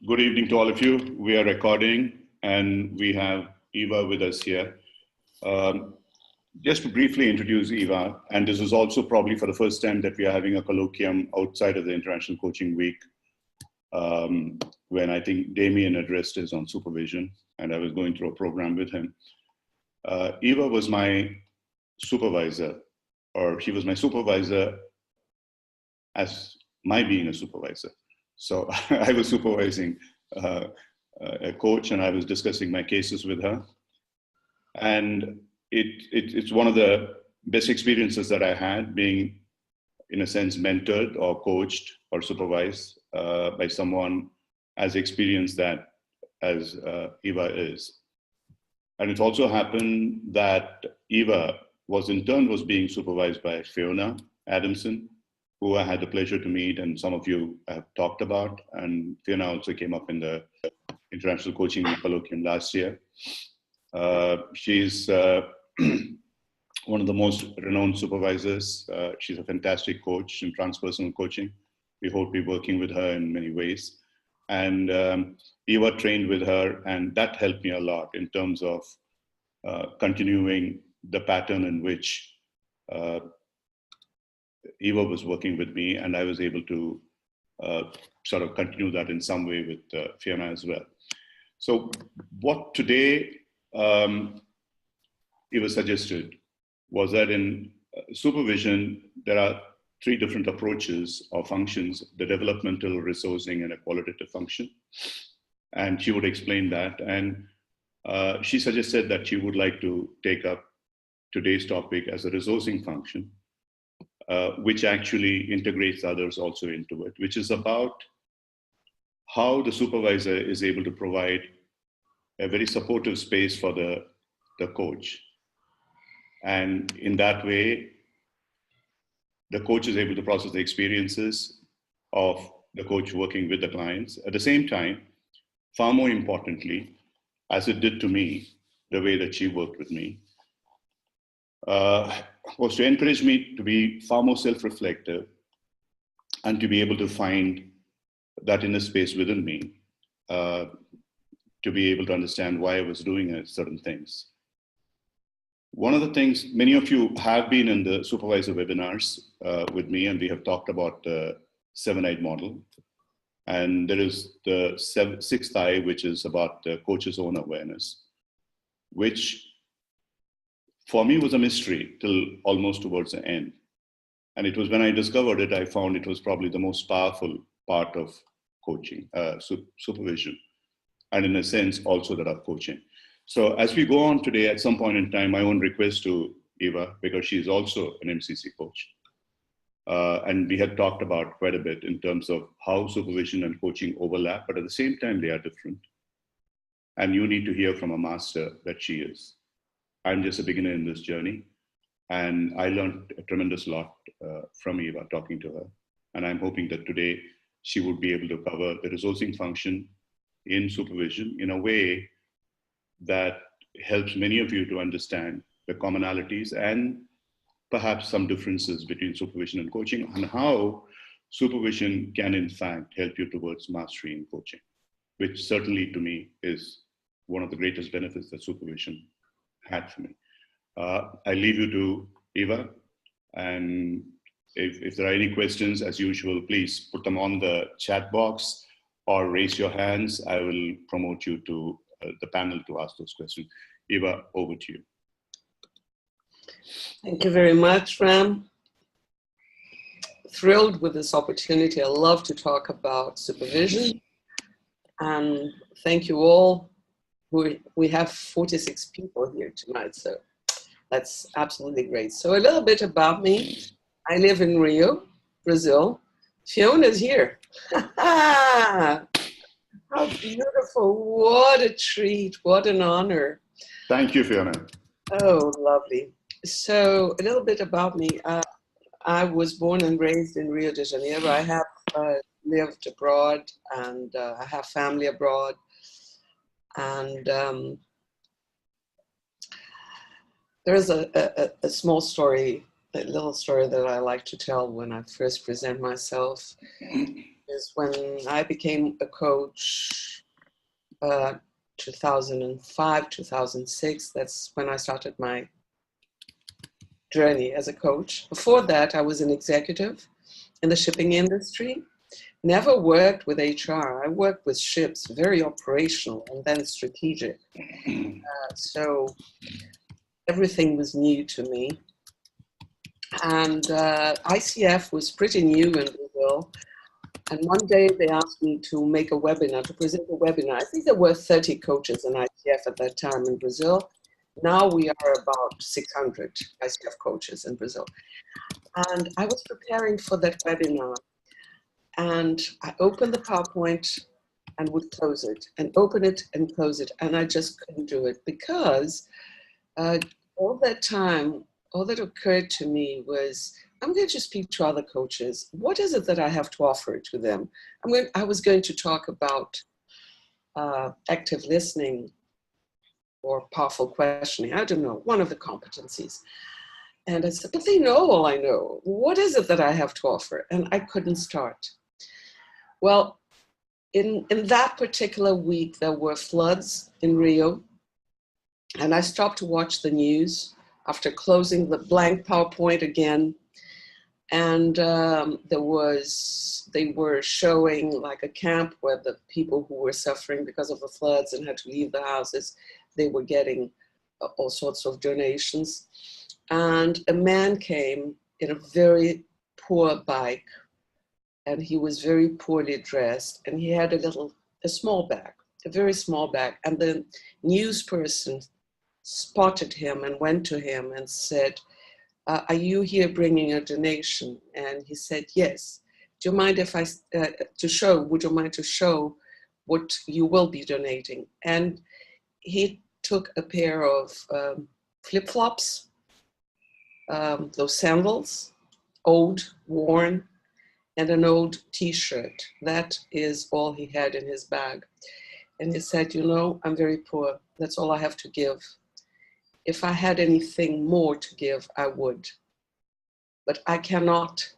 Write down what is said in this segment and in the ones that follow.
Good evening to all of you. We are recording and we have Eva with us here. Just to briefly introduce Eva, and this is also probably for the first time that we are having a colloquium outside of the International Coaching Week, when I think Damien addressed us on supervision, and I was going through a program with him. Eva was my supervisor, or she was my supervisor as my being a supervisor. So I was supervising a coach and I was discussing my cases with her. And it's one of the best experiences that I had, being, in a sense, mentored or coached or supervised by someone as experienced that as Eva is. And it also happened that Eva was being supervised by Fiona Adamson, who I had the pleasure to meet, and some of you have talked about. And Fiona also came up in the International Coaching Week Colloquium last year. She's one of the most renowned supervisors. She's a fantastic coach in transpersonal coaching. We hope to be working with her in many ways. And Eva trained with her, and that helped me a lot in terms of continuing the pattern in which Eva was working with me, and I was able to sort of continue that in some way with Fiona as well. So what today Eva suggested was that in supervision, there are three different approaches or functions: the developmental, resourcing, and a qualitative function. And she would explain that. And she suggested that she would like to take up today's topic as a resourcing function, which actually integrates others also into it, which is about how the supervisor is able to provide a very supportive space for the coach. And in that way, the coach is able to process the experiences of the coach working with the clients. At the same time, far more importantly, as it did to me, the way that she worked with me, was to encourage me to be far more self-reflective and to be able to find that inner space within me, to be able to understand why I was doing certain things. One of the things, many of you have been in the supervisor webinars with me, and we have talked about the 7-eye model. And there is the 6th eye, which is about the coach's own awareness, which for me was a mystery till almost towards the end. And it was when I discovered it, I found it was probably the most powerful part of coaching, supervision, and in a sense also that of coaching. So as we go on today, at some point in time, my own request to Eva, because she is also an MCC coach. And we had talked about quite a bit in terms of how supervision and coaching overlap, but at the same time, they are different. And you need to hear from a master that she is. I'm just a beginner in this journey, and I learned a tremendous lot from Eva talking to her. And I'm hoping that today she would be able to cover the resourcing function in supervision in a way that helps many of you to understand the commonalities and perhaps some differences between supervision and coaching, and how supervision can in fact help you towards mastery in coaching, which certainly to me is one of the greatest benefits that supervision had for me. I leave you to Eva, and if there are any questions, as usual, please put them on the chat box or raise your hands. I will promote you to the panel to ask those questions. Eva, over to you. Thank you very much, Ram. Thrilled with this opportunity. I love to talk about supervision. And thank you all. We have 46 people here tonight, so that's absolutely great. So a little bit about me. I live in Rio, Brazil. Fiona's here. How beautiful. What a treat. What an honor. Thank you, Fiona. Oh, lovely. So a little bit about me. I was born and raised in Rio de Janeiro. I have lived abroad, and I have family abroad. And there's a small story, a little story that I like to tell when I first present myself. is when I became a coach, 2005, 2006. That's when I started my journey as a coach. Before that, I was an executive in the shipping industry. Never worked with HR. I worked with ships, very operational and then strategic. So everything was new to me. And ICF was pretty new in Brazil. And one day they asked me to make a webinar, to present a webinar. I think there were 30 coaches in ICF at that time in Brazil. Now we are about 600 ICF coaches in Brazil. And I was preparing for that webinar. And I opened the PowerPoint and would close it, and open it and close it. And I just couldn't do it because all that time, all that occurred to me was, I'm going to speak to other coaches. What is it that I have to offer to them? I was going to talk about active listening or powerful questioning. I don't know, one of the competencies. And I said, but they know all I know. What is it that I have to offer? And I couldn't start. Well, in that particular week, there were floods in Rio. And I stopped to watch the news after closing the blank PowerPoint again. And they were showing like a camp where the people who were suffering because of the floods and had to leave the houses, they were getting all sorts of donations. And a man came in a very poor bike, and he was very poorly dressed, and he had a small bag, a very small bag. And the news person spotted him and went to him and said, are you here bringing a donation? And he said, yes. Do you mind if would you mind to show what you will be donating? And he took a pair of flip-flops, those sandals, old, worn, and an old t-shirt. That is all he had in his bag. And he said, you know, I'm very poor. That's all I have to give. If I had anything more to give, I would. But I cannot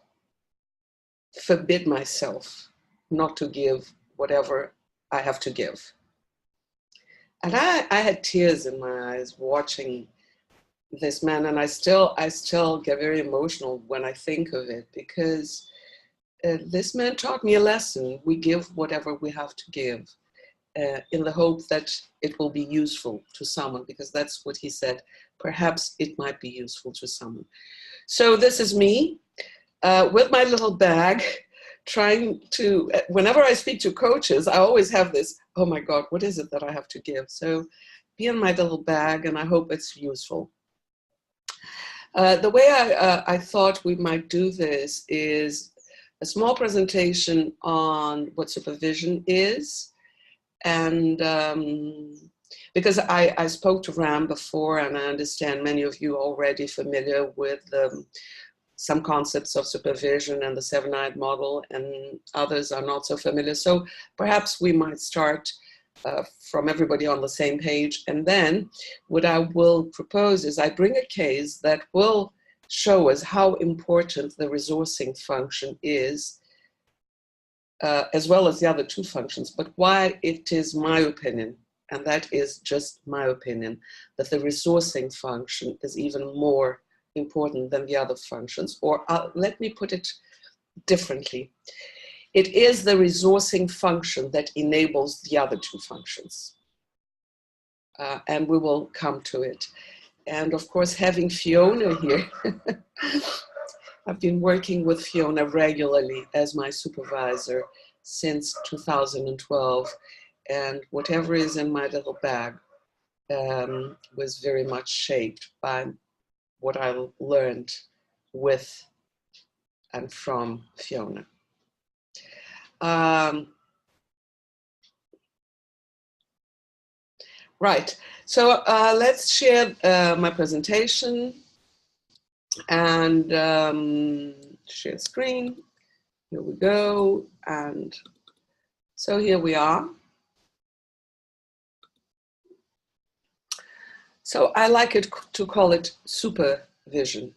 forbid myself not to give whatever I have to give. And I had tears in my eyes watching this man, and I still get very emotional when I think of it, because this man taught me a lesson. We give whatever we have to give in the hope that it will be useful to someone, because that's what he said. Perhaps it might be useful to someone. So this is me with my little bag, trying to, whenever I speak to coaches, I always have this, oh my God, what is it that I have to give? So be in my little bag, and I hope it's useful. The way I thought we might do this is a small presentation on what supervision is. And because I spoke to Ram before, and I understand many of you are already familiar with some concepts of supervision and the seven-eyed model, and others are not so familiar. So perhaps we might start from everybody on the same page. And then what I will propose is I bring a case that will show us how important the resourcing function is, as well as the other two functions, but why it is my opinion, and that is just my opinion, that the resourcing function is even more important than the other functions. Or let me put it differently. It is the resourcing function that enables the other two functions. And we will come to it. And of course, having Fiona here, I've been working with Fiona regularly as my supervisor since 2012. And whatever is in my little bag was very much shaped by what I learned with and from Fiona. Right, so let's share my presentation and share screen. Here we go, and so here we are. So I like to call it supervision.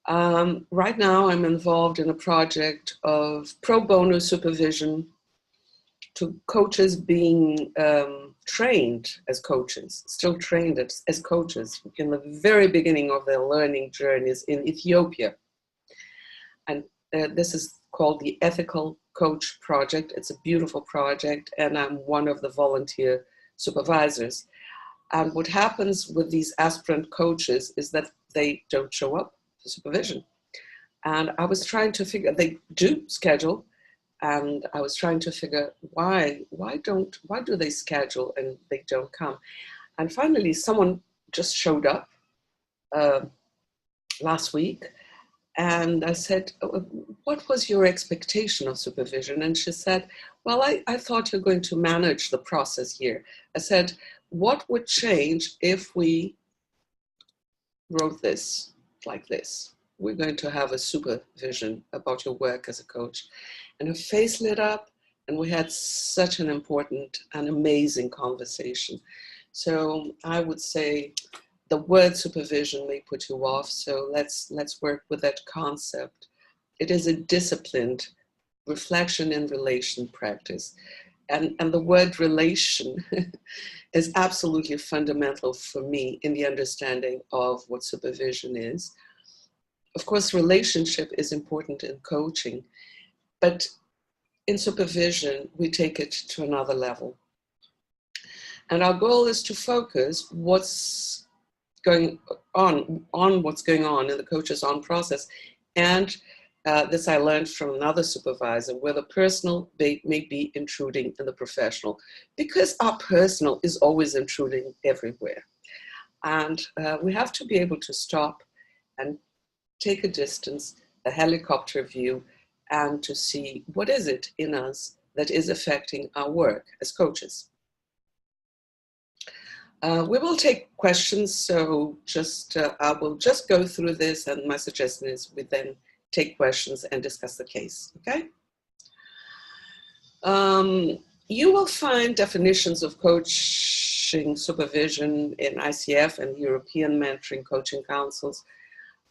Right now, I'm involved in a project of pro bono supervision to coaches being trained as coaches, still trained as coaches in the very beginning of their learning journeys in Ethiopia. And this is called the Ethical Coach Project. It's a beautiful project, and I'm one of the volunteer supervisors. And what happens with these aspirant coaches is that they don't show up for supervision. And I was trying to figure, they do schedule, and I was trying to figure why do they schedule and they don't come? And finally, someone just showed up last week, and I said, what was your expectation of supervision? And she said, well, I thought you're going to manage the process here. I said, what would change if we wrote this like this? We're going to have a supervision about your work as a coach. And her face lit up, and we had such an important and amazing conversation. So I would say the word supervision may put you off, so let's work with that concept. It is a disciplined reflection and relation practice. And the word relation is absolutely fundamental for me in the understanding of what supervision is. Of course, relationship is important in coaching, but in supervision, we take it to another level. And our goal is to focus what's going on what's going on in the coach's own process. And this I learned from another supervisor, where the personal may be intruding in the professional, because our personal is always intruding everywhere. And we have to be able to stop and take a distance, a helicopter view, and to see what is it in us that is affecting our work as coaches. We will take questions, so I will just go through this, and my suggestion is we then take questions and discuss the case, okay? You will find definitions of coaching supervision in ICF and European Mentoring Coaching Councils.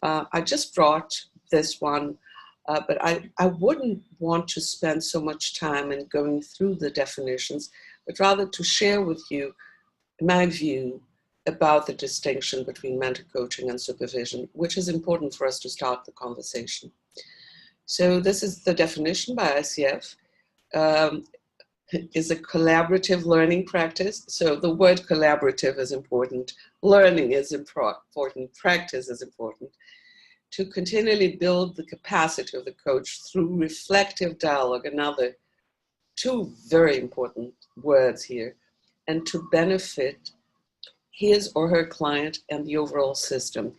I just brought this one, but I wouldn't want to spend so much time in going through the definitions, but rather to share with you my view about the distinction between mentor coaching and supervision, which is important for us to start the conversation. So this is the definition by ICF. Is a collaborative learning practice. So the word collaborative is important. Learning is important. Practice is important. To continually build the capacity of the coach through reflective dialogue, another two very important words here, and to benefit his or her client and the overall system.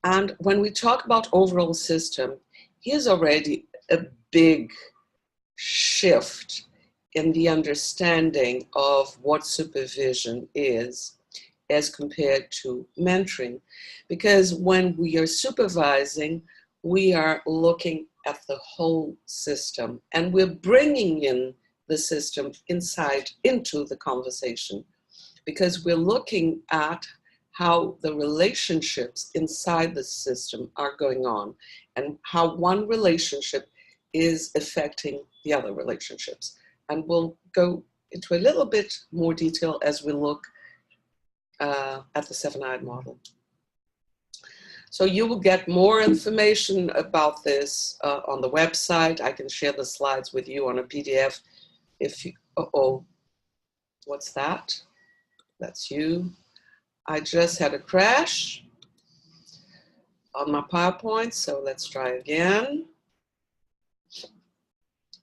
And when we talk about overall system, here's already a big shift in the understanding of what supervision is as compared to mentoring. Because when we are supervising, we are looking at the whole system, and we're bringing in the system into the conversation, because we're looking at how the relationships inside the system are going on, and how one relationship is affecting the other relationships. And we'll go into a little bit more detail as we look at the seven-eyed model. So you will get more information about this on the website. I can share the slides with you on a PDF if you, what's that? That's you. I just had a crash on my PowerPoint, so let's try again.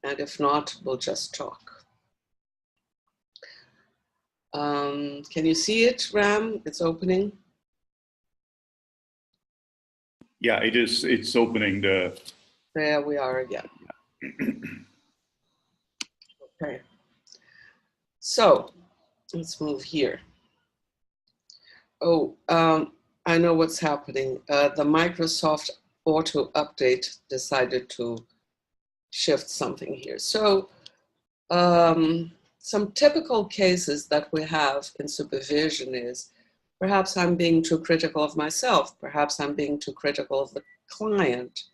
And if not, we'll just talk. Can you see it, Ram? It's opening. Yeah, it is. It's opening the. There we are again. Okay. So let's move here. Oh, I know what's happening. The Microsoft Auto Update decided to shift something here. So some typical cases that we have in supervision is, perhaps I'm being too critical of myself. Perhaps I'm being too critical of the client,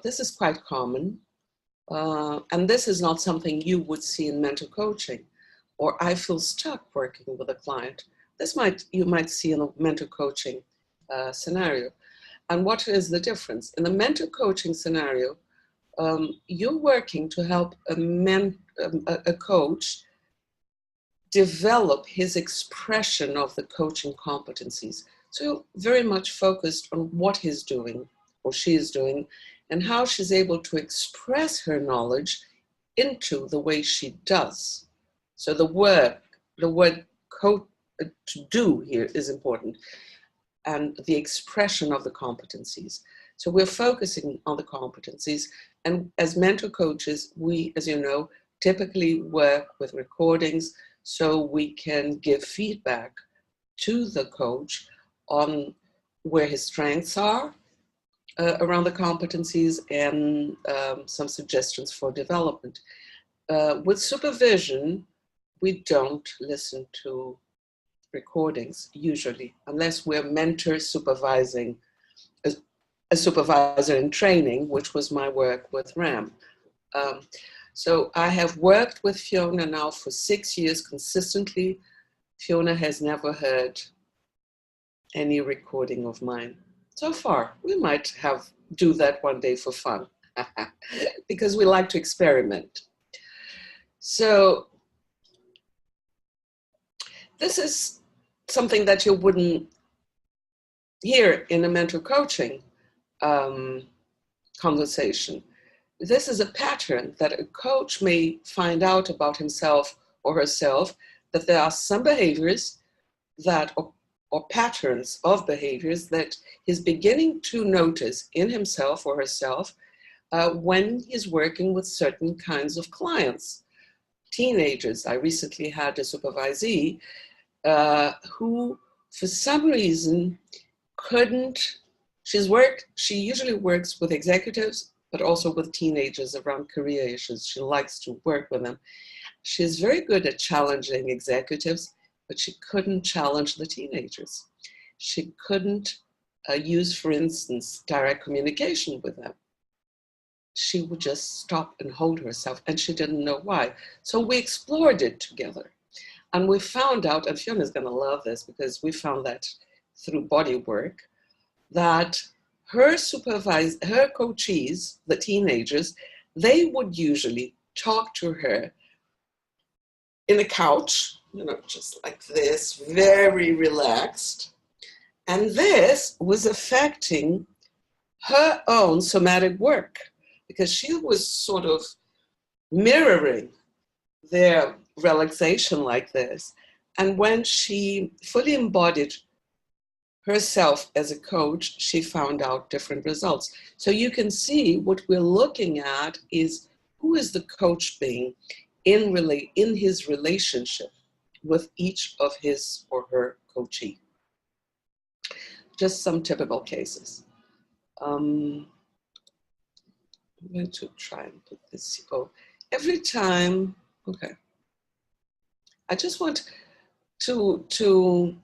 this is quite common. And this is not something you would see in mental coaching, or I feel stuck working with a client. You might see in a mental coaching scenario. And what is the difference? In the mental coaching scenario, you're working to help a coach develop his expression of the coaching competencies. So very much focused on what he's doing or she is doing and how she's able to express her knowledge into the way she does. So the word to do here is important, and the expression of the competencies. So we're focusing on the competencies, and as mental coaches, we, as you know, typically work with recordings so we can give feedback to the coach on where his strengths are around the competencies and some suggestions for development. With supervision, we don't listen to recordings usually, unless we're mentor supervising a supervisor in training, which was my work with RAM. So I have worked with Fiona now for 6 years consistently. Fiona has never heard any recording of mine so far. We might do that one day for fun because we like to experiment. So this is something that you wouldn't hear in a mental coaching conversation. This is a pattern that a coach may find out about himself or herself, that there are some behaviors that, or patterns of behaviors that he's beginning to notice in himself or herself when he's working with certain kinds of clients. Teenagers. I recently had a supervisee who, for some reason, she usually works with executives, but also with teenagers around career issues. She likes to work with them. She's very good at challenging executives, but she couldn't challenge the teenagers. She couldn't use, for instance, direct communication with them. She would just stop and hold herself, and she didn't know why. So we explored it together. And we found out, and Fiona's gonna love this because we found that through body work, that her coachees, the teenagers, they would usually talk to her in a couch, just like this, very relaxed. And this was affecting her own somatic work because she was sort of mirroring their relaxation like this. And when she fully embodied herself as a coach, she found out different results. So you can see what we're looking at is who is the coach being in his relationship with each of his or her coachee. Just some typical cases. I'm going to try and put this, every time, okay. I just want to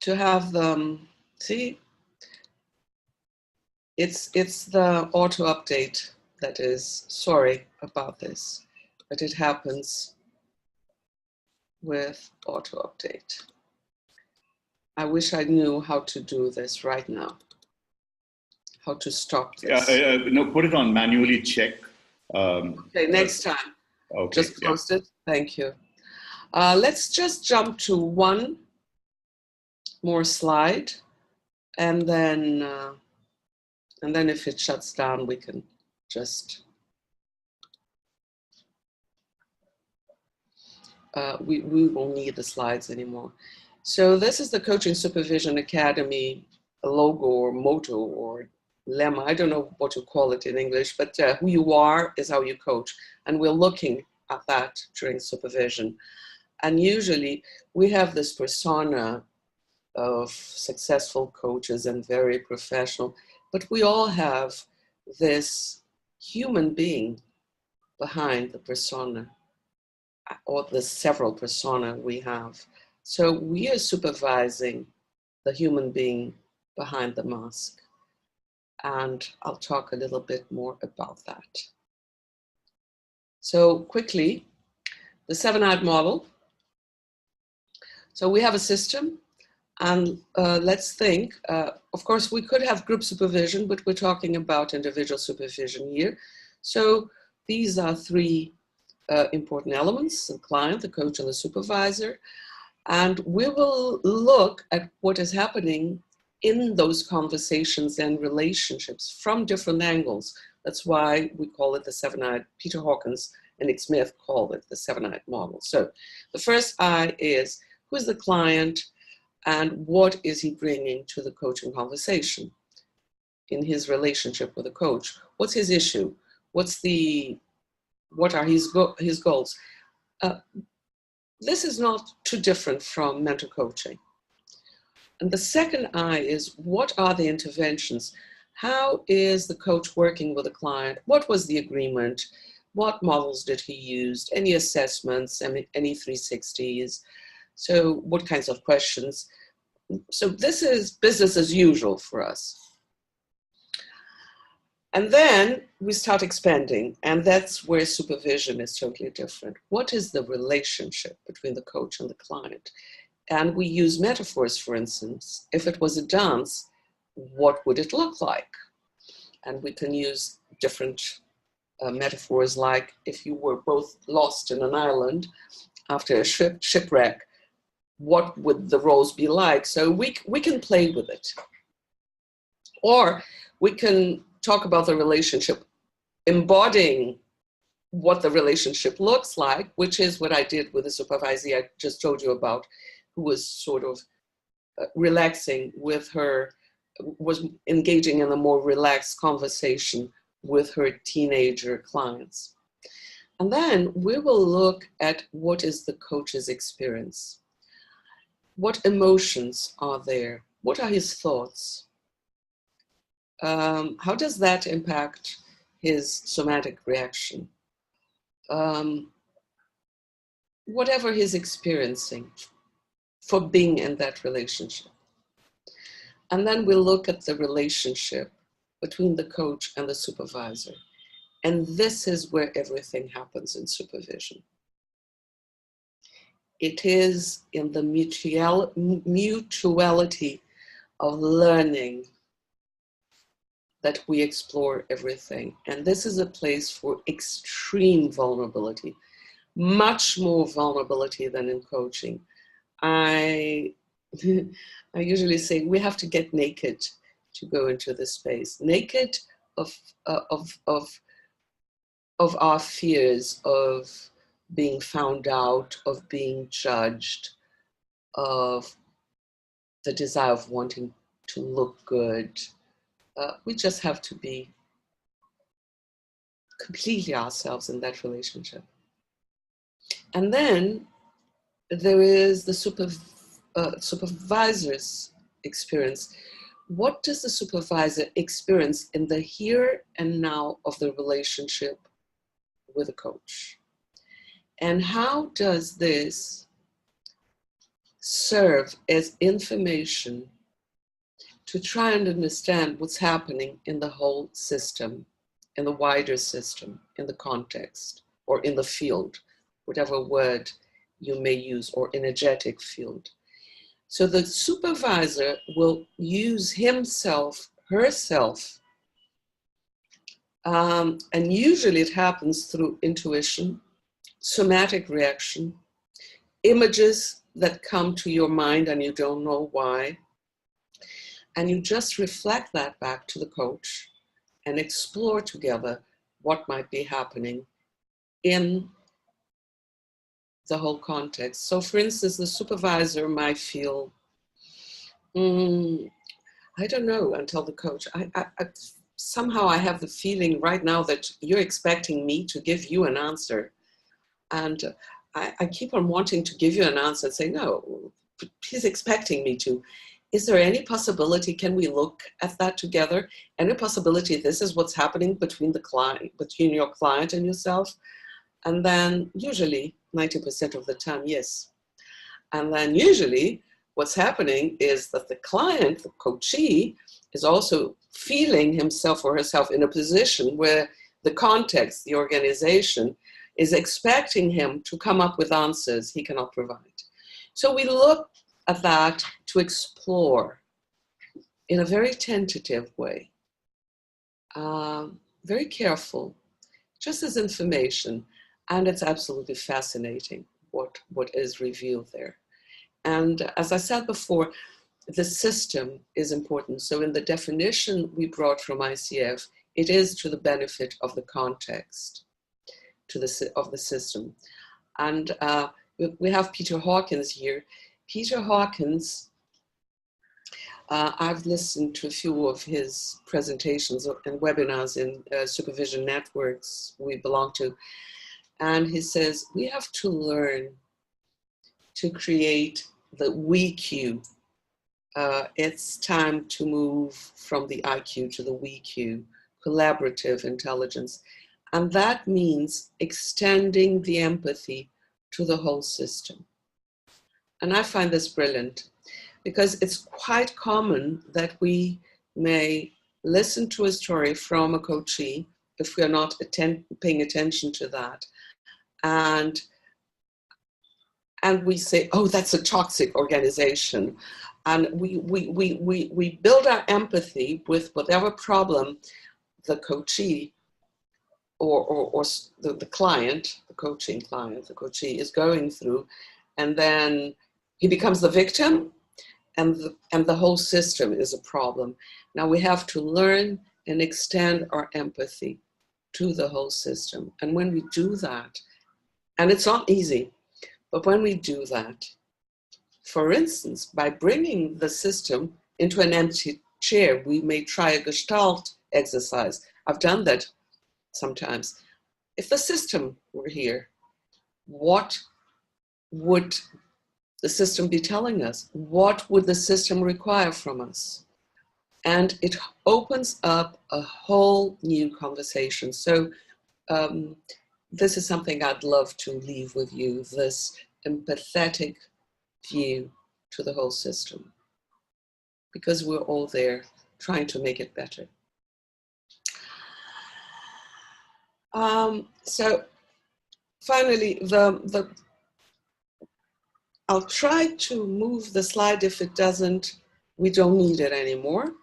have them, see, it's the auto update that is, sorry about this, but it happens with auto update. I wish I knew how to do this right now, how to stop this. No, put it on manually check. Okay, next time. Okay, just closed it, thank you. Let's just jump to one more slide, and then if it shuts down, we can just we won't need the slides anymore. So this is the Coaching Supervision Academy logo or motto or lemma. I don't know what to call it in English, but who you are is how you coach, and we're looking at that during supervision. And usually we have this persona of successful coaches and very professional, but we all have this human being behind the persona, or the several persona we have. So we are supervising the human being behind the mask. And I'll talk a little bit more about that. So quickly, the 7-eyed model. So we have a system, and let's think, of course, we could have group supervision, but we're talking about individual supervision here. So these are 3 important elements: the client, the coach, and the supervisor. And we will look at what is happening in those conversations and relationships from different angles. That's why we call it the 7-eyed. Peter Hawkins and Nick Smith call it the 7-eyed model. So the first eye is, who is the client and what is he bringing to the coaching conversation in his relationship with the coach? What's his issue? What are his goals? This is not too different from mental coaching. And the second eye is, what are the interventions? How is the coach working with the client? What was the agreement? What models did he use? Any assessments, any 360s? So what kinds of questions? So this is business as usual for us. And then we start expanding, and that's where supervision is totally different. What is the relationship between the coach and the client? And we use metaphors, for instance. If it was a dance, what would it look like? And we can use different metaphors, like if you were both lost in an island after a shipwreck, what would the roles be like? So we can play with it. Or we can talk about the relationship, embodying what the relationship looks like, which is what I did with the supervisee I just told you about, who was sort of relaxing with her, was engaging in a more relaxed conversation with her teenager clients. And then we will look at what is the coach's experience. What emotions are there? What are his thoughts? How does that impact his somatic reaction? Whatever he's experiencing for being in that relationship. And then we'll look at the relationship between the coach and the supervisor. And this is where everything happens in supervision. It is in the mutuality of learning that we explore everything. And this is a place for extreme vulnerability, much more vulnerability than in coaching. I usually say we have to get naked to go into this space. Naked of our fears of being found out, of being judged, of the desire of wanting to look good. We just have to be completely ourselves in that relationship. And then there is the supervisor's experience. What does the supervisor experience in the here and now of the relationship with a coach? And how does this serve as information to try and understand what's happening in the whole system, in the wider system, in the context, or in the field, whatever word you may use, or energetic field. So the supervisor will use himself, herself, and usually it happens through intuition, somatic reaction, images that come to your mind and you don't know why. And you just reflect that back to the coach and explore together what might be happening in the whole context. So for instance, the supervisor might feel, I don't know, until the coach. Somehow I have the feeling right now that you're expecting me to give you an answer. And I keep on wanting to give you an answer and say, no, he's expecting me to. Is there any possibility, can we look at that together? Any possibility this is what's happening between your client and yourself? And then usually 90% of the time, yes. And then usually what's happening is that the client, the coachee, is also feeling himself or herself in a position where the context, the organization, is expecting him to come up with answers he cannot provide. So we look at that to explore in a very tentative way, very careful, just as information, and it's absolutely fascinating what is revealed there. And as I said before, the system is important. So in the definition we brought from ICF, it is to the benefit of the context, of the system. And we have Peter Hawkins here. Peter Hawkins, I've listened to a few of his presentations and webinars in supervision networks we belong to. And he says, we have to learn to create the we Q. It's time to move from the IQ to the we Q, collaborative intelligence. And that means extending the empathy to the whole system. And I find this brilliant because it's quite common that we may listen to a story from a coachee if we are not paying attention to that. And we say, oh, that's a toxic organization. And we build our empathy with whatever problem the coachee or the client, the coaching client, the coachee is going through. And then he becomes the victim and the whole system is a problem. Now we have to learn and extend our empathy to the whole system. And when we do that, and it's not easy, but when we do that, for instance, by bringing the system into an empty chair, we may try a Gestalt exercise. I've done that sometimes. If the system were here, what would the system be telling us? What would the system require from us? And it opens up a whole new conversation. So this is something I'd love to leave with you, this empathetic view to the whole system, because we're all there trying to make it better. So finally, I'll try to move the slide. If it doesn't, we don't need it anymore.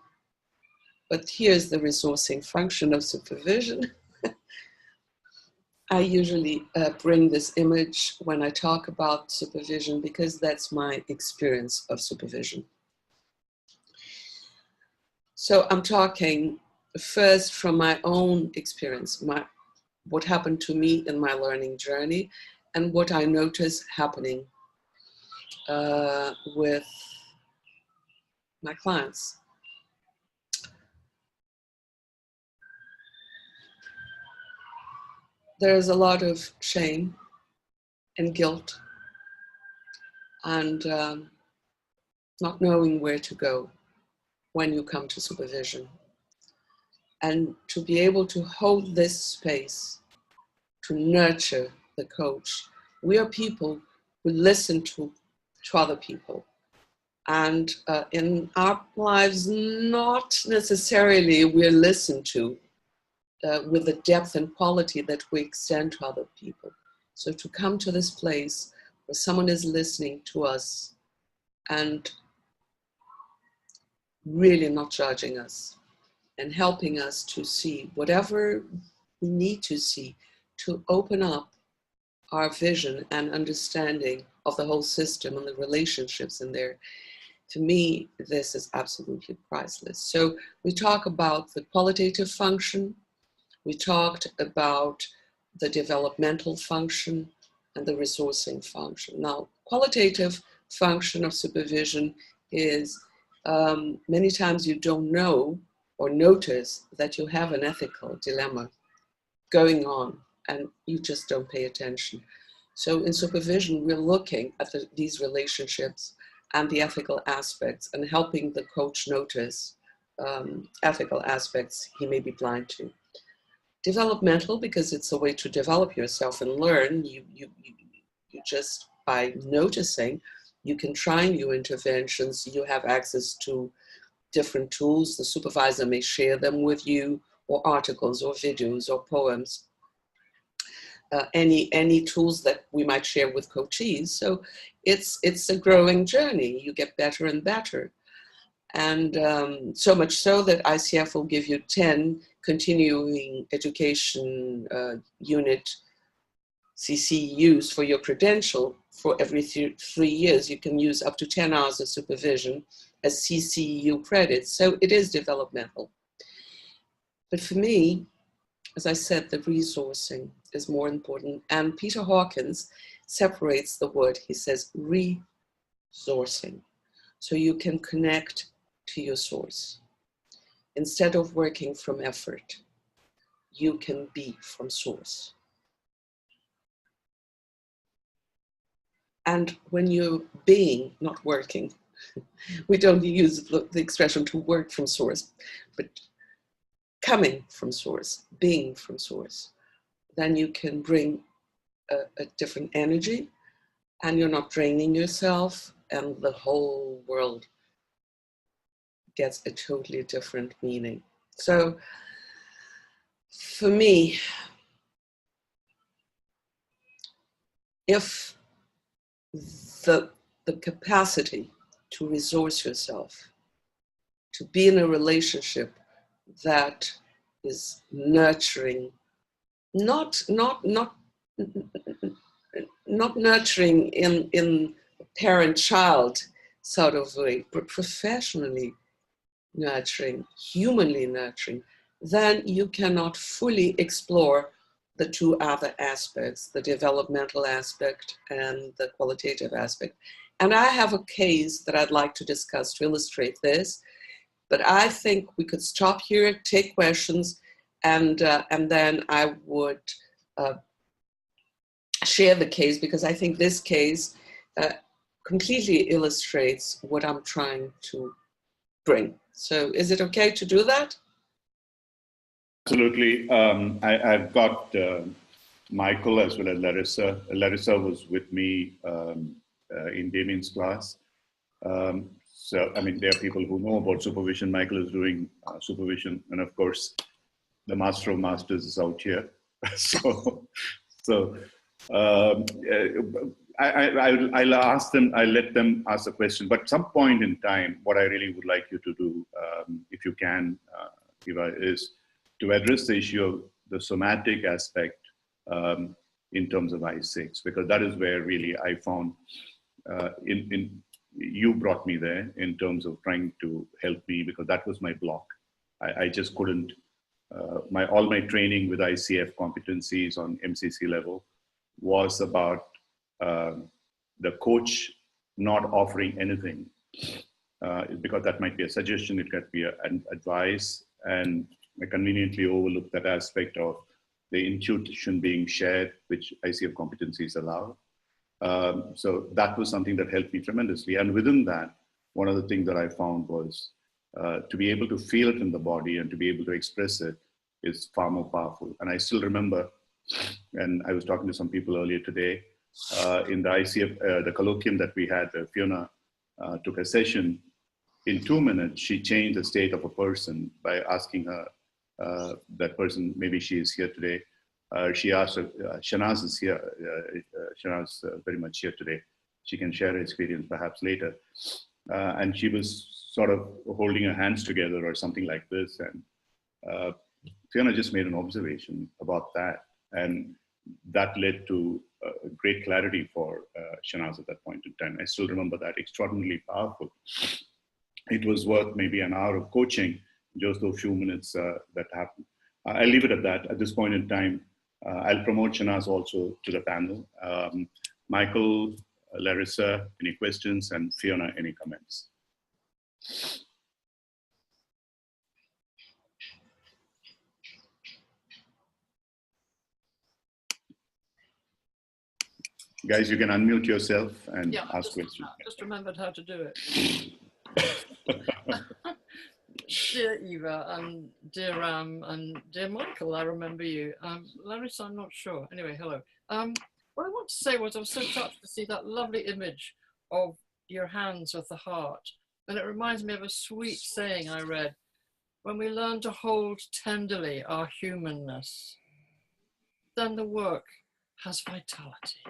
But here's the resourcing function of supervision. I usually bring this image when I talk about supervision because that's my experience of supervision. So I'm talking first from my own experience, what happened to me in my learning journey and what I notice happening with my clients. There's a lot of shame and guilt and not knowing where to go when you come to supervision. And to be able to hold this space, to nurture the coach. We are people who listen to other people. And in our lives, not necessarily we're listened to with the depth and quality that we extend to other people. So to come to this place where someone is listening to us and really not judging us and helping us to see whatever we need to see to open up our vision and understanding of the whole system and the relationships in there. To me, this is absolutely priceless. So we talk about the qualitative function. We talked about the developmental function and the resourcing function. Now, qualitative function of supervision is many times you don't know or notice that you have an ethical dilemma going on and you just don't pay attention. So in supervision, we're looking at these relationships and the ethical aspects and helping the coach notice ethical aspects he may be blind to. Developmental, because it's a way to develop yourself and learn. You just, by noticing, You can try new interventions. You have access to different tools. The supervisor may share them with you, or articles or videos or poems. Any tools that we might share with coachees. So it's a growing journey. You get better and better. And so much so that ICF will give you 10 continuing education unit CCUs for your credential. For every 3 years, you can use up to 10 hours of supervision as CCU credits. So it is developmental. But for me, as I said, the resourcing is more important. And Peter Hawkins separates the word. He says resourcing. So you can connect to your source. Instead of working from effort, you can be from source. And when you're being, not working, we don't use the expression to work from source, but coming from source, being from source, then you can bring a different energy, and you're not draining yourself, and the whole world gets a totally different meaning. So for me, if the capacity to resource yourself, to be in a relationship that is nurturing, not nurturing in parent-child sort of way, but professionally nurturing, humanly nurturing, then you cannot fully explore the two other aspects, the developmental aspect and the qualitative aspect. And I have a case that I'd like to discuss to illustrate this, but I think we could stop here, take questions, and then I would share the case, because I think this case completely illustrates what I'm trying to bring. So is it okay to do that? Absolutely. I've got Michael as well as Larissa. Larissa was with me in Damien's class. So, I mean, there are people who know about supervision. Michael is doing supervision. And of course, the Master of Masters is out here. I'll ask them, I'll let them ask the question. But at some point in time, what I really would like you to do, if you can, Eva, is to address the issue of the somatic aspect in terms of I6, because that is where really I found, you brought me there in terms of trying to help me, because that was my block. I just couldn't, all my training with ICF competencies on MCC level was about the coach not offering anything, because that might be a suggestion, it could be an advice, and I conveniently overlooked that aspect of the intuition being shared, which ICF competencies allow. So that was something that helped me tremendously. And within that, one of the things that I found was to be able to feel it in the body and to be able to express it is far more powerful. And I still remember, and I was talking to some people earlier today, in the ICF, the colloquium that we had, Fiona took a session. In 2 minutes, she changed the state of a person by asking her, that person, maybe she is here today. She asked her, Shanaz is here. Shanaz very much here today. She can share her experience perhaps later. And she was sort of holding her hands together or something like this. And Fiona just made an observation about that. And that led to great clarity for Shanaz at that point in time. I still remember that, extraordinarily powerful. It was worth maybe an hour of coaching, just those few minutes that happened. I'll leave it at that. At this point in time, I'll promote Shanaz also to the panel. Michael, Larissa, any questions? And Fiona, any comments? Guys, you can unmute yourself and ask questions. I just remembered how to do it. Dear Eva and dear Ram and dear Michael, I remember you. Larissa, I'm not sure. Anyway, hello. What I want to say was I was so touched to see that lovely image of your hands with the heart. And it reminds me of a sweet saying I read: when we learn to hold tenderly our humanness, then the work has vitality.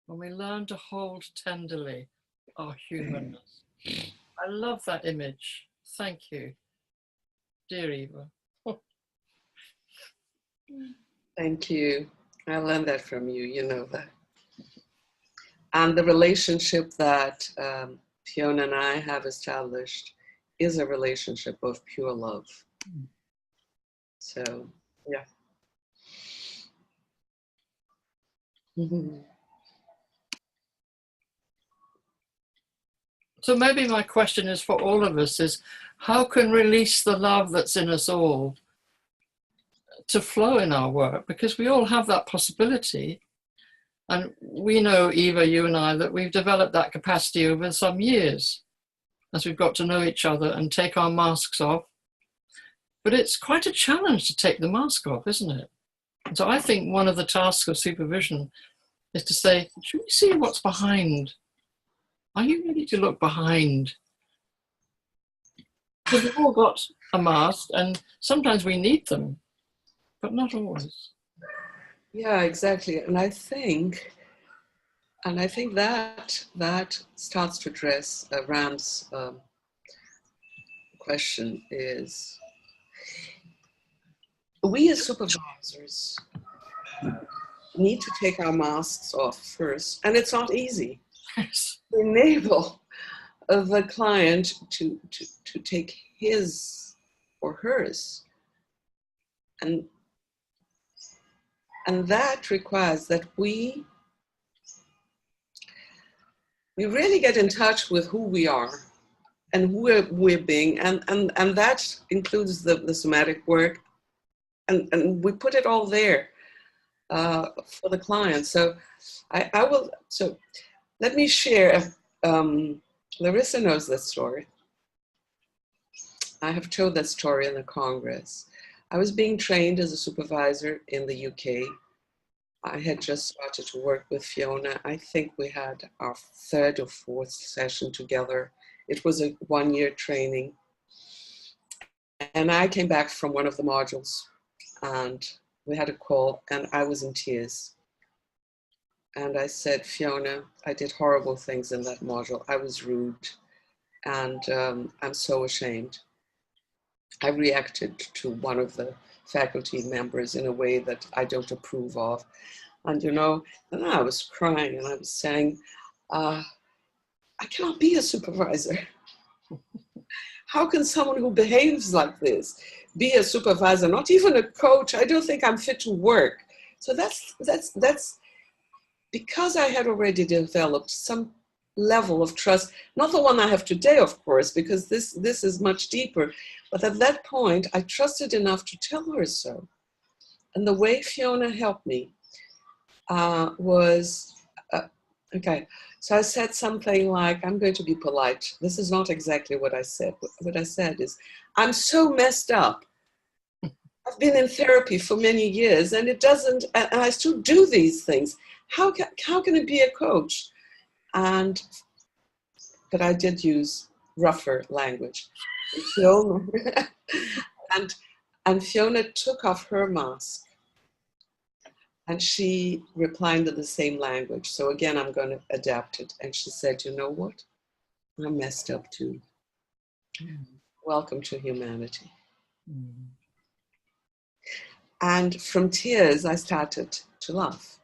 When we learn to hold tenderly our humanness. I love that image. Thank you, dear Eva. Thank you. I learned that from you, you know that. And the relationship that Fiona and I have established is a relationship of pure love. So, yeah. So maybe my question is for all of us is, how can release the love that's in us all to flow in our work? Because we all have that possibility. And we know, Eva, you and I, that we've developed that capacity over some years as we've got to know each other and take our masks off. But it's quite a challenge to take the mask off, isn't it? And so I think one of the tasks of supervision is to say, should we see what's behind? Are you ready to look behind? Because we've all got a mask, and sometimes we need them, but not always. Yeah, exactly. And I think that starts to address Ram's question is, we as supervisors need to take our masks off first, and it's not easy. Yes. Enable the client to take his or hers, and that requires that we really get in touch with who we are and who we're being, and that includes the somatic work, and we put it all there for the client. So I will. So let me share. Larissa knows this story. I have told that story in the Congress. I was being trained as a supervisor in the UK. I had just started to work with Fiona. I think we had our third or fourth session together. It was a one-year training. And I came back from one of the modules, and we had a call, and I was in tears. And I said, Fiona, I did horrible things in that module. I was rude, and I'm so ashamed. I reacted to one of the faculty members in a way that I don't approve of. And, you know, and I was crying, and I was saying, I cannot be a supervisor. How can someone who behaves like this be a supervisor, not even a coach? I don't think I'm fit to work. So that's because I had already developed some level of trust, not the one I have today, of course, because this is much deeper. But at that point, I trusted enough to tell her so. And the way Fiona helped me was, okay, so I said something like, I'm going to be polite. This is not exactly what I said. What I said is, I'm so messed up. I've been in therapy for many years, and it doesn't, and I still do these things. How can it be a coach? But I did use rougher language. And Fiona took off her mask, and she replied in the same language. So again, I'm going to adapt it. And she said, you know what? I'm messed up too. Welcome to humanity. And from tears, I started to laugh.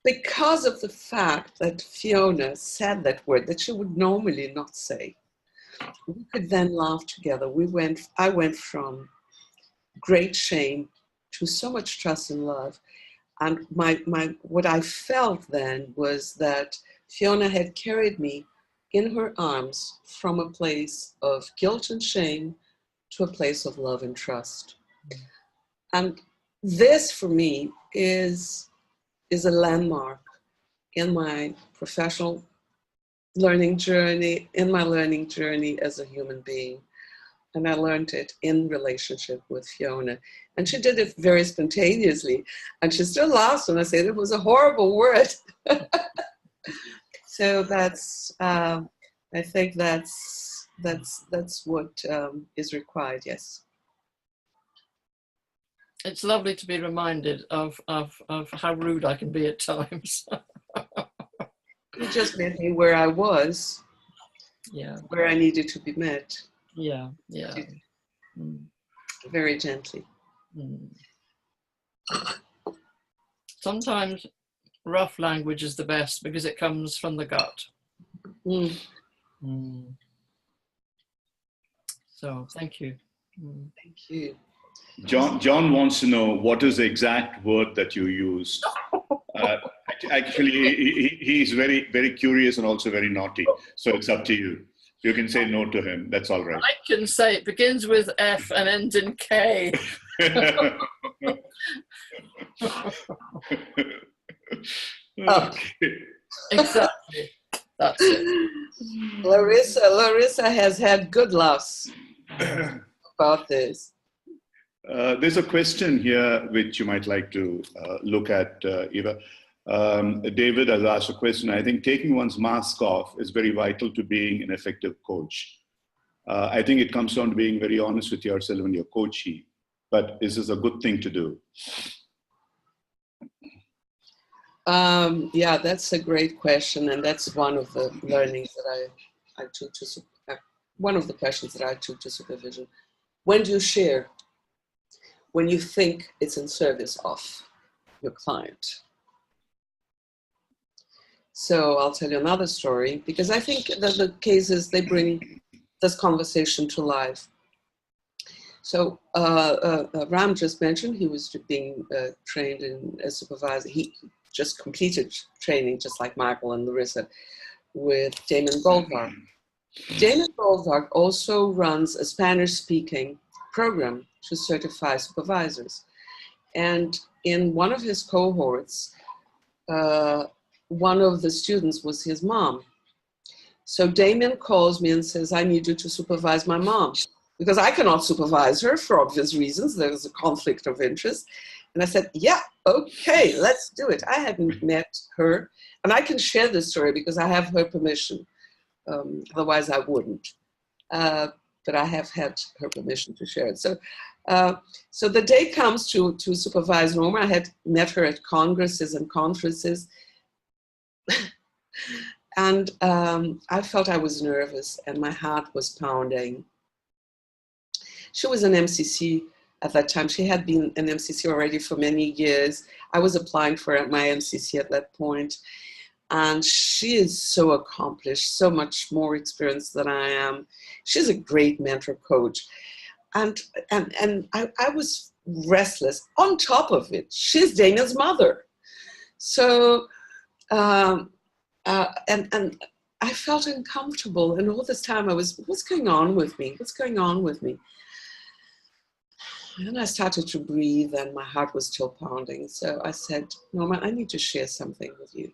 Because of the fact that Fiona said that word that she would normally not say, we could then laugh together. I went from great shame to so much trust and love. And what I felt then was that Fiona had carried me in her arms from a place of guilt and shame to a place of love and trust. And this, for me, is a landmark in my professional learning journey, in my learning journey as a human being. And I learned it in relationship with Fiona. And she did it very spontaneously. And she still laughs when I say it was a horrible word. So that's, I think that's what is required, yes. It's lovely to be reminded of how rude I can be at times. You just met me where I was, Yeah, where I needed to be met. yeah, yeah. Mm. Very gently. Mm. Sometimes rough language is the best because it comes from the gut. Mm. Mm. So thank you. Mm. Thank you. John wants to know what is the exact word that you used. Actually, he's very, very curious and also very naughty. So it's up to you. You can say no to him. That's all right. I can say it begins with F and ends in K. Okay. Exactly. That's it. Larissa has had good laughs about this. There's a question here which you might like to look at, Eva. David has asked a question. I think taking one's mask off is very vital to being an effective coach. I think it comes down to being very honest with yourself and your coachee. But is this a good thing to do? Yeah, that's a great question, and that's one of the learnings that I took to one of the questions that I took to supervision. When do you share? When you think it's in service of your client. So I'll tell you another story, because I think that the cases, they bring this conversation to life. So Ram just mentioned he was being trained in a supervisor. He just completed training, just like Michael and Larissa, with Damon Goldberg. Damon Goldberg also runs a Spanish-speaking program to certify supervisors. And in one of his cohorts, one of the students was his mom. So Damon calls me and says, I need you to supervise my mom, because I cannot supervise her for obvious reasons. There's a conflict of interest. And I said, yeah, okay, let's do it. I hadn't met her, and I can share this story because I have her permission. Otherwise I wouldn't. But I have had her permission to share it. So, so the day comes to supervise Norma. I had met her at congresses and conferences. And I felt I was nervous and my heart was pounding. She was an MCC at that time. She had been an MCC already for many years. I was applying for my MCC at that point. And she is so accomplished, so much more experienced than I am. She's a great mentor coach. And I was restless. On top of it, she's Dana's mother. So, and I felt uncomfortable. And all this time I was, what's going on with me? What's going on with me? And I started to breathe and my heart was still pounding. So I said, Norma, I need to share something with you.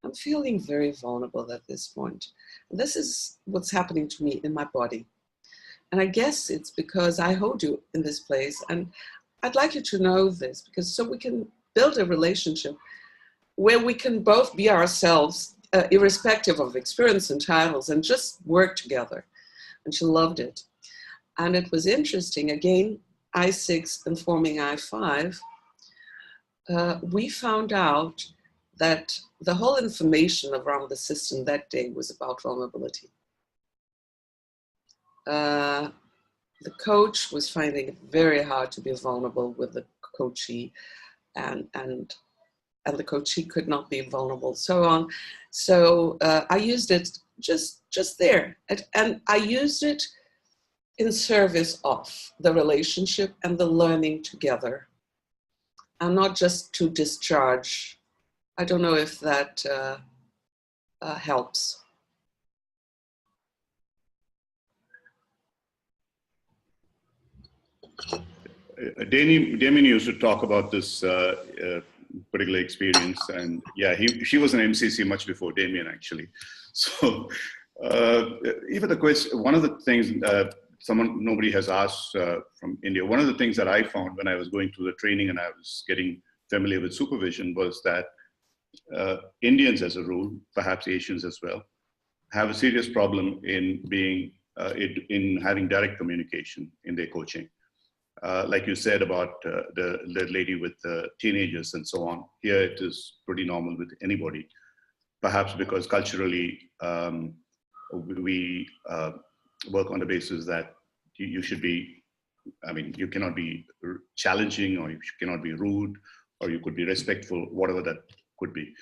I'm feeling very vulnerable at this point. And this is what's happening to me in my body. And I guess it's because I hold you in this place. And I'd like you to know this, because so we can build a relationship where we can both be ourselves, irrespective of experience and titles, and just work together. And she loved it. And it was interesting, again, I6 informing I5, we found out that the whole information around the system that day was about vulnerability. The coach was finding it very hard to be vulnerable with the coachee, and the coachee could not be vulnerable, so on. So I used it just there, and I used it in service of the relationship and the learning together, and not just to discharge. I don't know if that helps. Damien used to talk about this particular experience, and yeah, she was an MCC much before Damien, actually. So even the question, one of the things nobody has asked from India, one of the things that I found when I was going through the training and I was getting familiar with supervision was that Indians as a rule, perhaps Asians as well, have a serious problem in being in having direct communication in their coaching. Like you said about the lady with teenagers and so on, here it is pretty normal with anybody, perhaps because culturally we work on the basis that you should be, I mean, you cannot be challenging, or you cannot be rude, or you could be respectful, whatever that could be.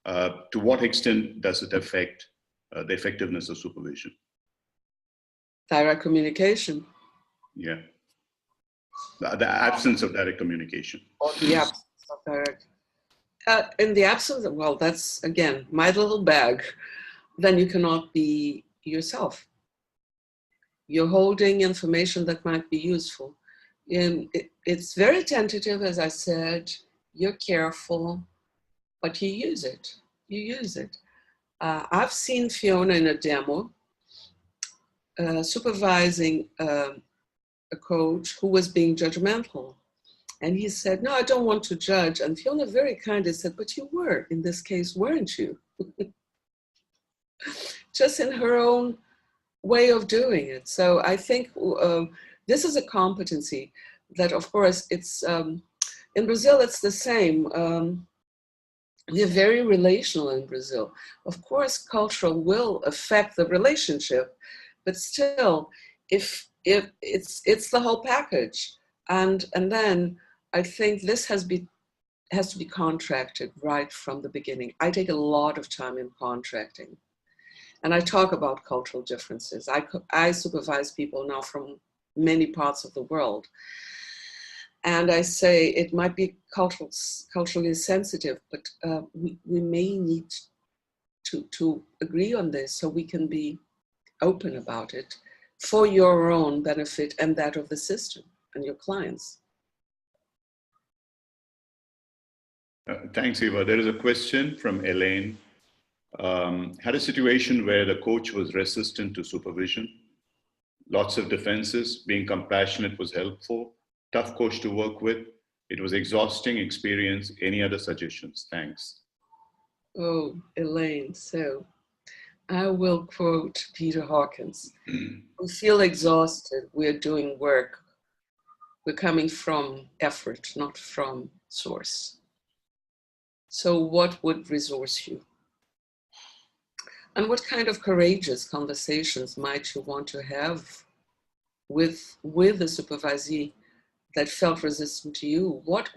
To what extent does it affect the effectiveness of supervision? Direct communication. Yeah. The absence of direct communication. Or the absence of direct. In the absence of, well, that's, again, my little bag, then you cannot be yourself. You're holding information that might be useful. It's very tentative, as I said. You're careful, but you use it. You use it. I've seen Fiona in a demo supervising a coach who was being judgmental. And he said, no, I don't want to judge. And Fiona very kindly said, but you were, in this case, weren't you? Just in her own way of doing it. So I think this is a competency that, of course, it's, in Brazil, it's the same. We're very relational in Brazil. Of course, cultural will affect the relationship, but still, if it's the whole package. And then I think this has to be contracted right from the beginning. I take a lot of time in contracting. And I talk about cultural differences. I supervise people now from many parts of the world. And I say it might be culturally sensitive, but we may need to agree on this so we can be open about it for your own benefit and that of the system and your clients. Thanks, Eva. There is a question from Elaine. Had a situation where the coach was resistant to supervision. Lots of defenses. Being compassionate was helpful. Tough coach to work with. It was exhausting experience. Any other suggestions? Thanks. Oh, Elaine. So I will quote Peter Hawkins. We feel exhausted. We're doing work. We're coming from effort, not from source. So what would resource you? And what kind of courageous conversations might you want to have with the supervisee that felt resistant to you? What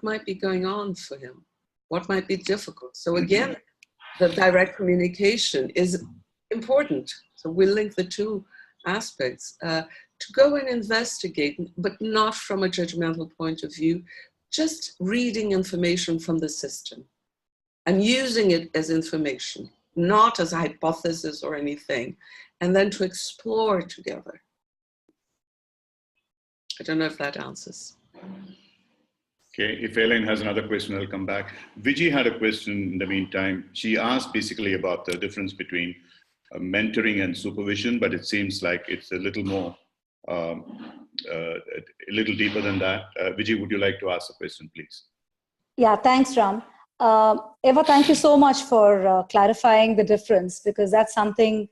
might be going on for him? What might be difficult? So again, the direct communication is important. So we link the two aspects. To go and investigate, but not from a judgmental point of view, just reading information from the system and using it as information, not as a hypothesis or anything, and then to explore together. I don't know if that answers. Okay, if Elaine has another question, I'll come back. Viji had a question in the meantime. She asked basically about the difference between mentoring and supervision, but it seems like it's a little more, a little deeper than that. Viji, would you like to ask a question, please? Yeah, thanks, Ram. Eva, thank you so much for clarifying the difference, because that's something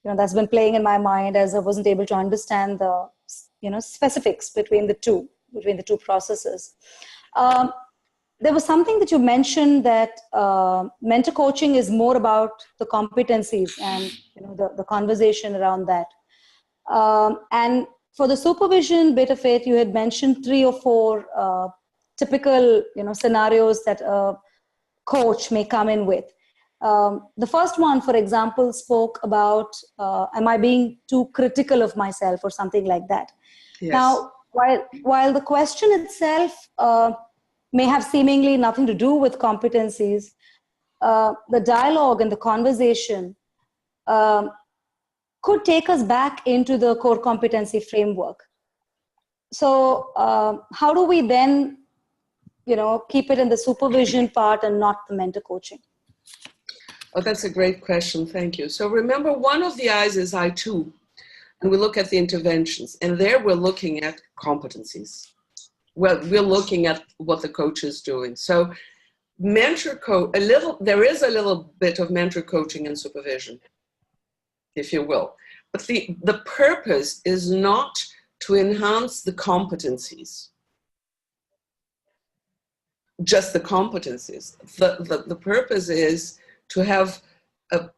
that's been playing in my mind as I wasn't able to understand the specifics between the two processes. There was something that you mentioned that mentor coaching is more about the competencies and the conversation around that. And for the supervision bit of it, you had mentioned 3 or 4 typical scenarios that a coach may come in with. The first one, for example, spoke about am I being too critical of myself or something like that. Yes. Now, while the question itself may have seemingly nothing to do with competencies, the dialogue and the conversation could take us back into the core competency framework. So how do we then keep it in the supervision part and not the mentor coaching? Oh, that's a great question. Thank you. So remember, one of the I's is I too. And we look at the interventions. And there we're looking at competencies. Well, we're looking at what the coach is doing. So there is a little bit of mentor coaching and supervision, if you will. But the purpose is not to enhance the competencies, just the competencies. The purpose is to have a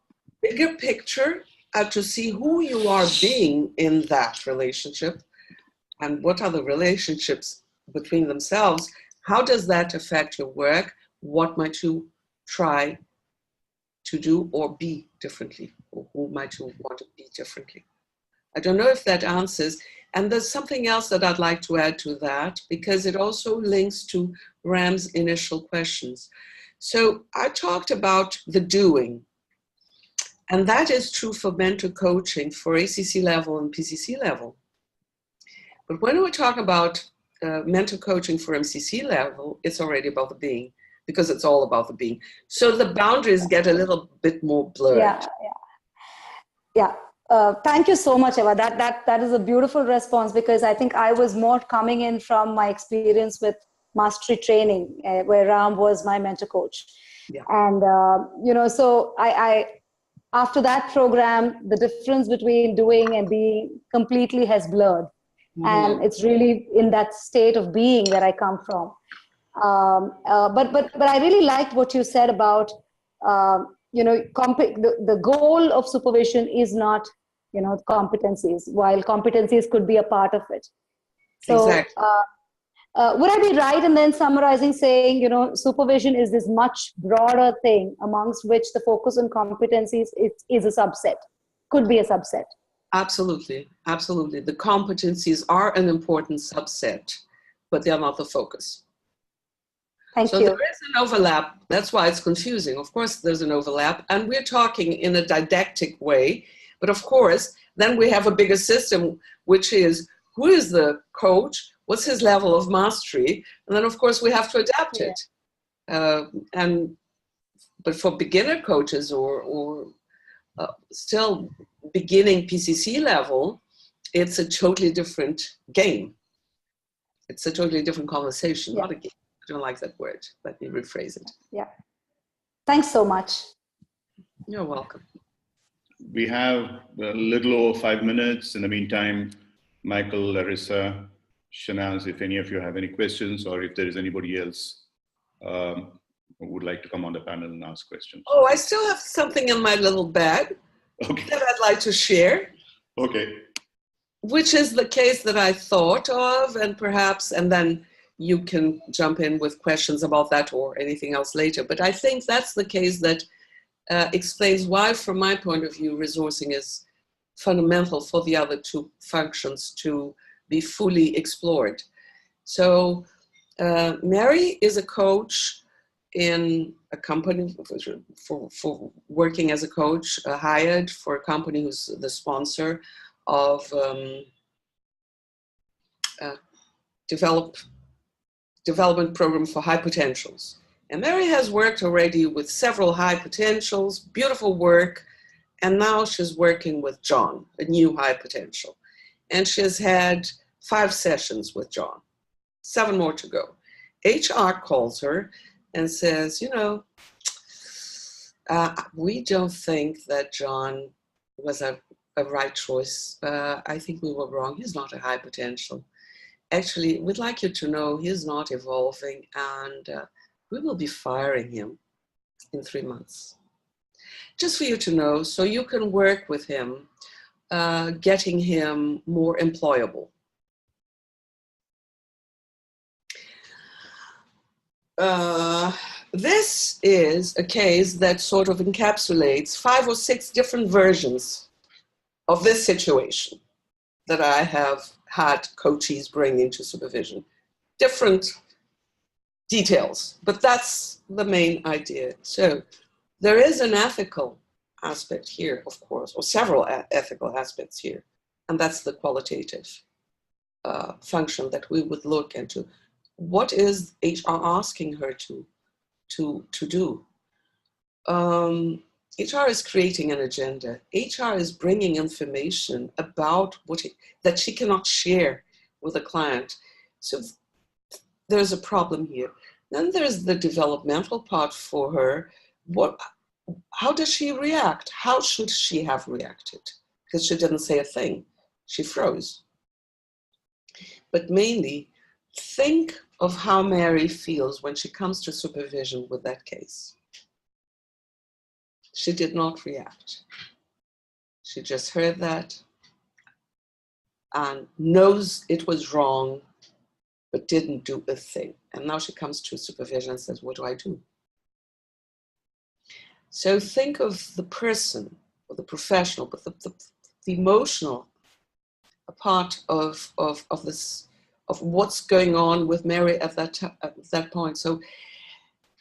bigger picture and to see who you are being in that relationship and what are the relationships between themselves. How does that affect your work? What might you try to do or be differently? Or who might you want to be differently? I don't know if that answers. And there's something else that I'd like to add to that, because it also links to Ram's initial questions. So I talked about the doing, and that is true for mentor coaching for ACC level and PCC level. But when we talk about mentor coaching for MCC level, it's already about the being, because it's all about the being. So the boundaries get a little bit more blurred. Yeah. Thank you so much, Eva. That is a beautiful response, because I think I was more coming in from my experience with mastery training, where Ram was my mentor coach. Yeah. And, so I after that program, the difference between doing and being completely has blurred. Mm-hmm. And it's really in that state of being where I come from. But I really liked what you said about, the goal of supervision is not, competencies, while competencies could be a part of it. So, exactly. Would I be right in then summarizing, saying, supervision is this much broader thing amongst which the focus on competencies is a subset, could be a subset? Absolutely, absolutely. The competencies are an important subset, but they are not the focus. Thank you. So there is an overlap. That's why it's confusing. Of course, there's an overlap, and we're talking in a didactic way. But of course, then we have a bigger system, which is who is the coach? What's his level of mastery? And then, of course, we have to adapt it. But for beginner coaches or still beginning PCC level, it's a totally different game. It's a totally different conversation, not a game. I don't like that word. Let me rephrase it. Yeah. Thanks so much. You're welcome. We have a little over 5 minutes. In the meantime, Michael, Larissa, Shanaz, if any of you have any questions, or if there is anybody else who would like to come on the panel and ask questions. Oh, I still have something in my little bag that I'd like to share. Okay. Which is the case that I thought of, and then you can jump in with questions about that or anything else later. But I think that's the case that explains why, from my point of view, resourcing is fundamental for the other two functions to be fully explored. So Mary is a coach in a company for working as a coach, hired for a company who's the sponsor of development program for high potentials. And Mary has worked already with several high potentials, beautiful work, and now she's working with John, a new high potential. And she's had 5 sessions with John, 7 more to go. HR calls her and says, we don't think that John was a right choice. I think we were wrong. He's not a high potential. Actually, we'd like you to know he's not evolving, and we will be firing him in 3 months. Just for you to know, so you can work with him, getting him more employable. This is a case that sort of encapsulates 5 or 6 different versions of this situation that I have had coachees bring into supervision. Different details, but that's the main idea. So there is an ethical aspect here, of course, or several ethical aspects here, and that's the qualitative function that we would look into. What is HR asking her to do? HR is creating an agenda. HR is bringing information about that she cannot share with a client. So there's a problem here. Then there's the developmental part for her. How does she react? How should she have reacted? Because she didn't say a thing. She froze. But mainly, think of how Mary feels when she comes to supervision with that case. She did not react. She just heard that and knows it was wrong, but didn't do a thing. And now she comes to supervision and says, what do I do? So think of the person, or the professional, but the emotional part of this, of what's going on with Mary at that point. So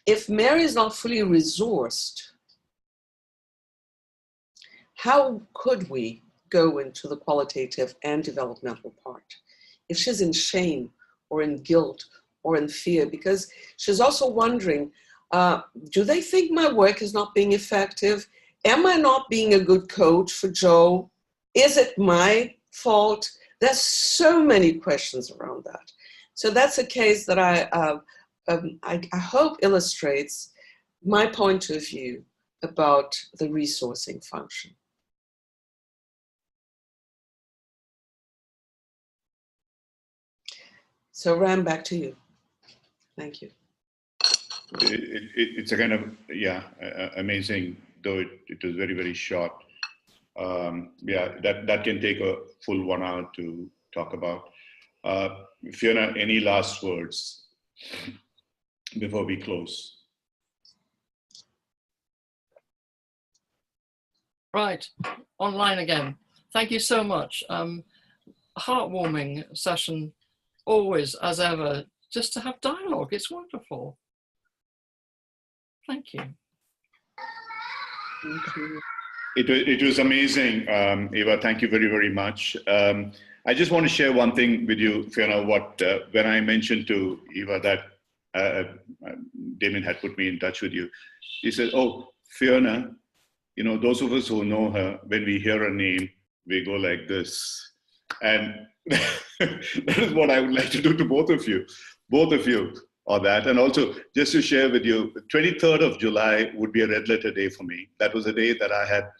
if Mary is not fully resourced, how could we go into the qualitative and developmental part? If she's in shame or in guilt or in fear, because she's also wondering, do they think my work is not being effective? Am I not being a good coach for Joe? Is it my fault? There's so many questions around that. So that's a case that I hope illustrates my point of view about the resourcing function. So Ram, back to you. Thank you. It's a kind of, yeah, amazing, though it was very, very short. Yeah, that can take a full 1 hour to talk about. Fiona, any last words before we close? Right, online again. Thank you so much. Heartwarming session, always, as ever, just to have dialogue. It's wonderful. Thank you. Thank you. It was amazing, Eva. Thank you very, very much. I just want to share one thing with you, Fiona. When I mentioned to Eva that Damien had put me in touch with you, he said, "Oh, Fiona, you know, those of us who know her, when we hear her name, we go like this." And that is what I would like to do to both of you on that. And also, just to share with you, 23rd of July would be a red letter day for me. That was a day that I had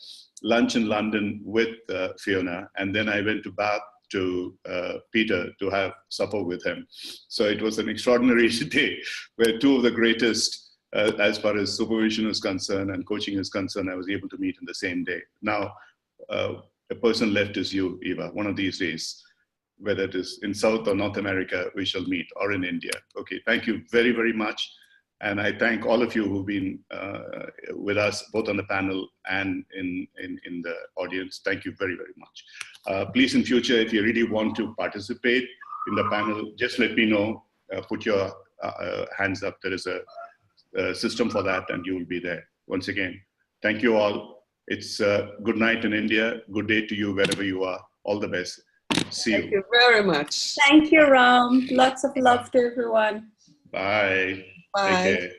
lunch in London with Fiona, and then I went to Bath to Peter to have supper with him. So it was an extraordinary day where two of the greatest, as far as supervision is concerned and coaching is concerned, I was able to meet in the same day. Now, a person left is you, Eva. One of these days, whether it is in South or North America, we shall meet, or in India. Okay, thank you very, very much. And I thank all of you who've been with us, both on the panel and in the audience. Thank you very, very much. Please, in future, if you really want to participate in the panel, just let me know. Put your hands up. There is a system for that, and you will be there. Once again, thank you all. It's good night in India. Good day to you wherever you are. All the best. See you. Thank you very much. Thank you, Ram. Lots of love to everyone. Bye. Bye. Take care.